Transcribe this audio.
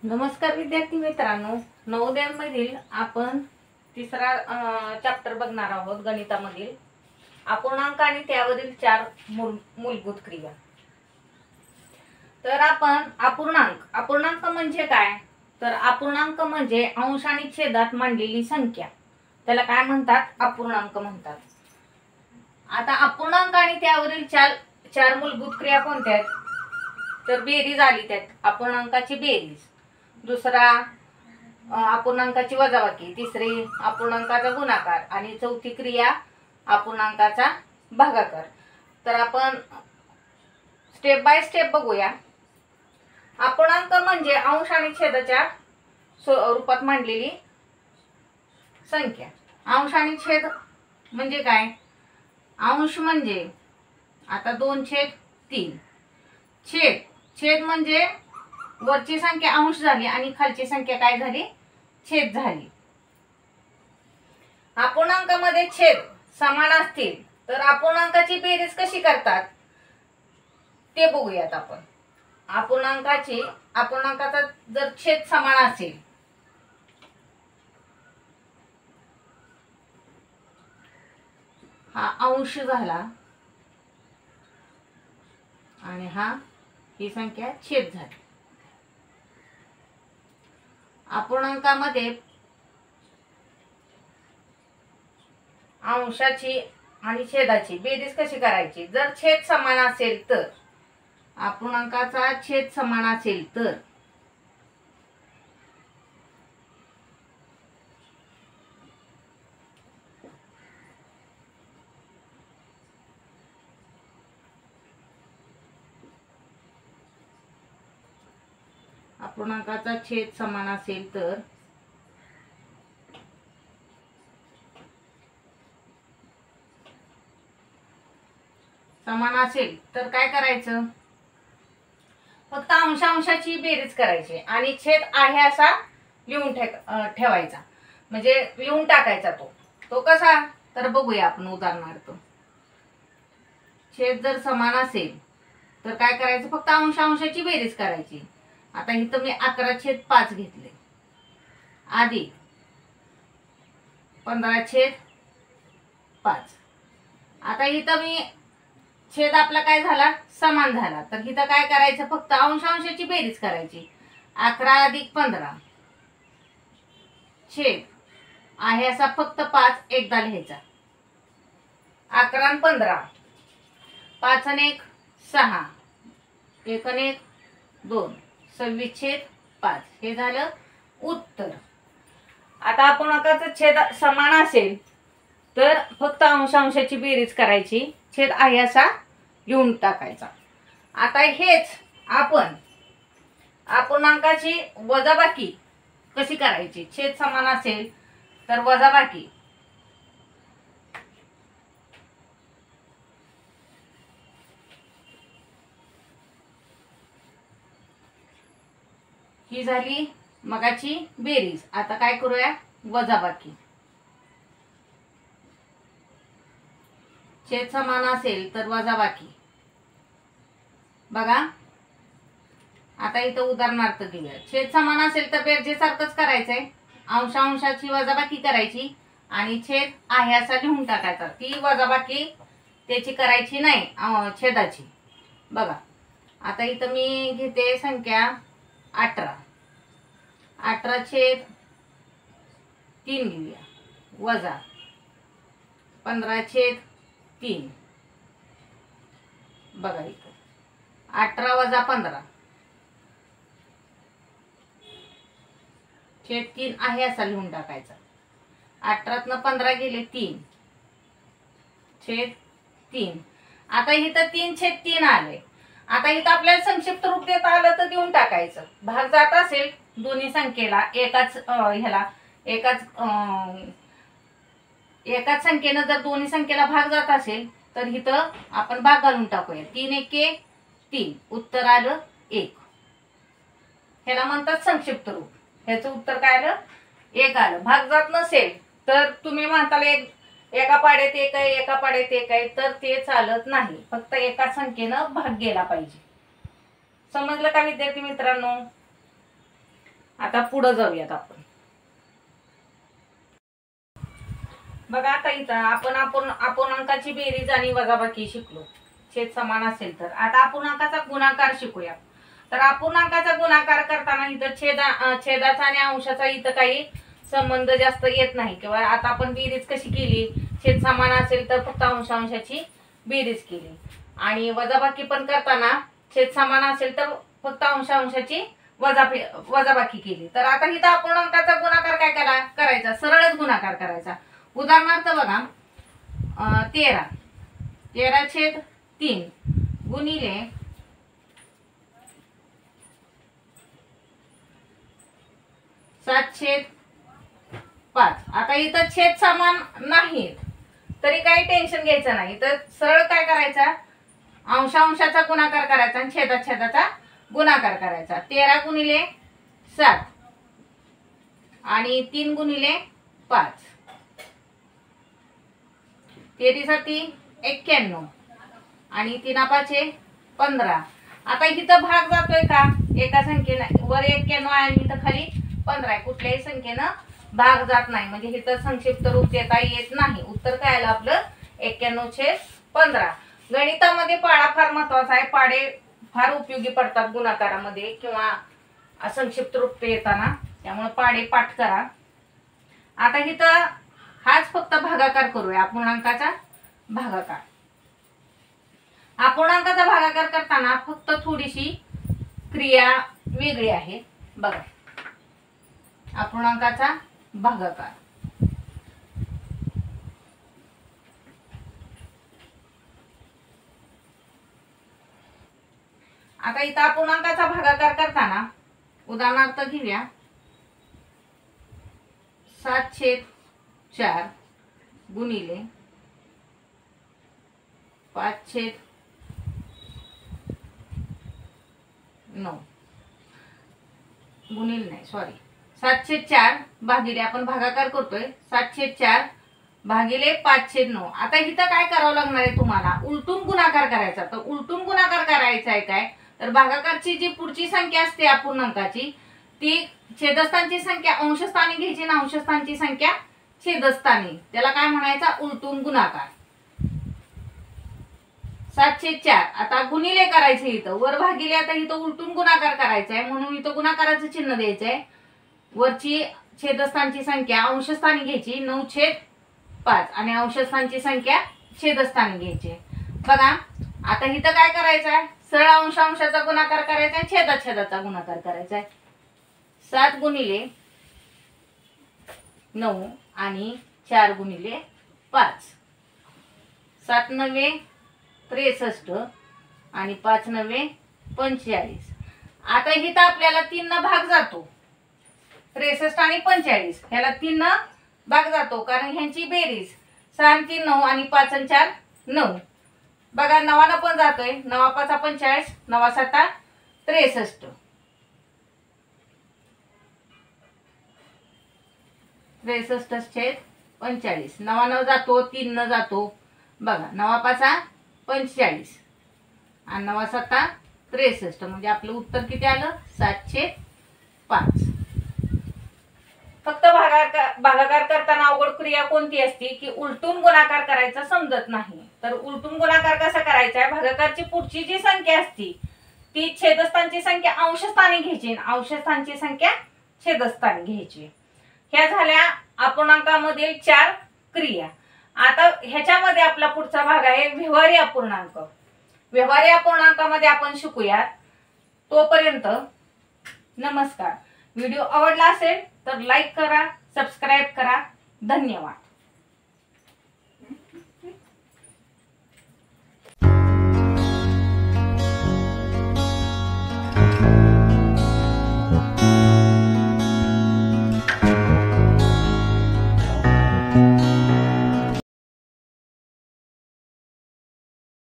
नमस्कार विद्यार्थी मित्रांनो, नवोदयामधील आपण तिसरा चॅप्टर बघणार आहोत गणितामधील अपूर्णांक आणि त्यावरील 4 मूलभूत क्रिया। तर आपण अपूर्णांक म्हणजे काय? तर अपूर्णांक म्हणजे अंश आणि छेदात मांडलेली संख्या, त्याला काय म्हणतात? अपूर्णांक म्हणतात। आता अपूर्णांक आणि त्यावरील 4 मूलभूत क्रिया कोणत्या आहेत? तर बेरीज आली त्यात, अपूर्णांकाची बेरीज, दुसरा अपूर्णांकाची वजाबाकी, तिसरी अपूर्णांकाचा गुणाकार आणि चौथी क्रिया अपूर्णांकाचा भागाकार। तर आपण स्टेप बाय स्टेप बघूया। अपूर्णांक म्हणजे अंश आणि छेदाच्या रूपात मांडलेली संख्या। अंश आणि छेद म्हणजे काय? अंश म्हणजे आता 2/3, छेद म्हणजे वरची संख्या अंश झाली आणि खालची संख्या काय झाली? छेद झाली। अपूर्णांकामध्ये छेद समान असतील तर अपूर्णांकाची बेरीज कशी करतात ते बघूयात आपण। अपूर्णांकाचा जर छेद समान असेल, हा अंश झाला आणि ही संख्या छेद झाली। अपूर्णांकामध्ये अंशाची आणि छेदाची बेरीज कशी करायची? जर छेद समान असेल तर, अपूर्णांकाचा छेद समान असेल तर अपूर्णांकाचा छेद समान असेल तर काय करायचं? फक्त अंशाची बेरीज करायची आणि छेद आहे असा लिहून ठेवायचा, म्हणजे लिहून टाकायचा। तो कसा? तर बघूया आपण उदाहरणार्थ। छेद जर समान असेल तर काय करायचं? फक्त अंशाची बेरीज करायची। आता इथं मी 11/5 घेतले अधिक 15/5। आता इथं मी छेद आपला काय झाला? समान झाला, तर इथं काय करायचं? फक्त अंशाची बेरीज करायची। 11 + 15 छेद आहे असा फक्त 5 एकदा लिहायचा। 11 आणि 15, 5 आणि 1 6, 1 आणि 1 2, 26/5 हे झालं उत्तर। आता अपूर्णांकाचा छेद समान असेल तर फक्त अंशाची बेरीज करायची, छेद आहे असा लिहून टाकायचा। आता हेच आपण अपूर्णांकाची वजाबाकी कशी करायची? छेद समान असेल तर वजाबाकी ही झाली मगाची बेरीज। आता काय करूया? वजाबाकी। छेद समान असेल तर वजाबाकी। बघा आता इथं उदाहरणार्थ घेऊया। छेद समान असेल तर बेरजेसारखंच करायचंय, अंशाची वजाबाकी करायची आणि छेद आहे असा लिहून टाकायचा। ती वजाबाकी त्याची करायची नाही, छेदाची। बघा आता इथं मी घेते संख्या 18, 18/3 लिहूया, वजा 15/3। बघा इथं 18 - 15 छेद 3 आहे असा लिहून टाकायचा। 18तनं 15 गेले 3 छेद 3। आता इथं 3/3 आले। आता इथं आपल्याला संक्षिप्त रूप देता आलं तर देऊन टाकायचं। भाग जात असेल दोन्ही संख्येला एकाच संख्येनं जर दोन्ही संख्येला भाग जात असेल तर इथं आपण भाग घालून टाकूया। 3 × 1 = 3, उत्तर आलं 1। ह्याला म्हणतात संक्षिप्त रूप। ह्याचं उत्तर काय आलं? 1 आलं। भाग जात नसेल तर तुम्ही म्हणताल एका पाड्यात 1 आहे, एका पाड्यात 1 आहे, तर ते चालत नाही, फक्त एका संख्येनं भाग गेला पाहिजे। समजलं का विद्यार्थी मित्रांनो? आता पुढे जाऊयात आपण. बघा आता इथं आपण अपूर्णांकाची बेरीज आणि वजाबाकी शिकलो. छेद समान असेल तर आता अपूर्णांकाचा गुणाकार शिकूया. तर अपूर्णांकाचा गुणाकार करताना इथं छेदाचा आणि अंशाचा इथं काही संबंध जास्त येत नाही. किंवा आता आपण बेरीज कशी केली, छेद समान असेल तर फक्त अंशांची बेरीज केली, आणि वजाबाकी पण करताना छेद समान असेल तर फक्त अंशांची वजाबाकी केली. तर आता इथं अपूर्णांकाचा गुणाकार काय करायचा, सरळच गुणाकार करायचा. उदाहरणार्थ बघा 13/3 गुणिले 7/5. आता इथं छेद समान नाहीत तरी काही टेन्शन घ्यायचं नाही. तर सरळ काय करायचा, अंशाचा गुणाकार करायचा आणि छेदाचा गुणाकार करायचा. 13 गुणिले 7 आणि 3 गुणिले 5, 13 91 आणि 3 15. आता इथं भाग जातोय का, एका संख्येनं वर 91 आहे आणि इथं खाली 15 आहे. कुठल्याही संख्येनं भाग जात नाही, म्हणजे इथं संक्षिप्त रूप देता येत नाही. उत्तर काय आलं आपलं 91/15. गणितामध्ये पाडा फार महत्वाचा आहे. पाडे फार उपयोगी पडतात गुणाकारामध्ये किंवा संक्षिप्त रूप येताना, त्यामुळे पाडे पाठ करा. आता इथं हाच फक्त भागाकार करूया, अपूर्णांकाचा भागाकार. अपूर्णांकाचा भागाकार करताना फक्त थोडीशी क्रिया वेगळी आहे. बघा अपूर्णांकाचा भागाकार. आता इथं अपूर्णांकाचा भागाकार करताना उदाहरणार्थ घेऊया 7/4 गुणिले 5/9 गुणिले नाही सॉरी 7/4 भागिले, आपण भागाकार करतोय 7/4 भागिले 5/9. आता इथं काय करावं लागणार आहे तुम्हाला, उलटून गुणाकार करायचा. तर उलटून गुणाकार करायचा आहे काय, तर भागाकारची जी पुढची संख्या असते अपूर्णांकाची ती छेदस्थानची संख्या अंशस्थानी घ्यायची आणि अंशस्थानची संख्या छेदस्थानी, त्याला काय म्हणायचा, उलटून गुणाकार. 7/4 आता गुणिले करायचं, इथं वर भागिले, आता इथं उलटून गुणाकार करायचा आहे म्हणून इथं गुणाकाराचं चिन्ह द्यायचंय. वरची छेदस्थानची संख्या अंशस्थानी घ्यायची 9/5 आणि अंशस्थानची संख्या छेदस्थानी घ्यायची. बघा आता इथं काय करायचं आहे, सरळ अंशाचा गुणाकार करायचा आहे, छेदाचा गुणाकार करायचा आहे. 7 गुणिले 9 आणि 4 गुणिले 5, 7×9 63 आणि 5×9 45. आता इथं आपल्याला 3 न भाग जातो, 63 आणि 45 ह्याला 3 न भाग जातो कारण ह्यांची बेरीज 6 आणि 3 9 आणि 5 आणि 4 9. बघा 9 पण जातोय, 9×5 45, 9×7 63. 63/45. 9 जातो, 3 न जातो. बघा 9×5 45 आणि 9×7 63, म्हणजे आपलं उत्तर किती आलं 7/5. फक्त भागाकार करताना अवघड क्रिया कोणती असते की उलटून गुणाकार करायचा समजत नाही. तर उलटून गुणाकार कसा करायचा आहे, भागाकारची पुढची जी संख्या असती ती छेदस्थानची संख्या अंशस्थानी घ्यायची, अंशस्थानची संख्या छेदस्थानी घ्यायची. ह्या झाल्या अपूर्णांकामधील 4 क्रिया. आता ह्याच्यामध्ये आपला पुढचा भाग आहे व्यवहारी अपूर्णांक. व्यवहारी अपूर्णांकामध्ये आपण शिकूया. तोपर्यंत नमस्कार. व्हिडिओ आवडला असेल तर लाईक करा, सबस्क्राईब करा. धन्यवाद.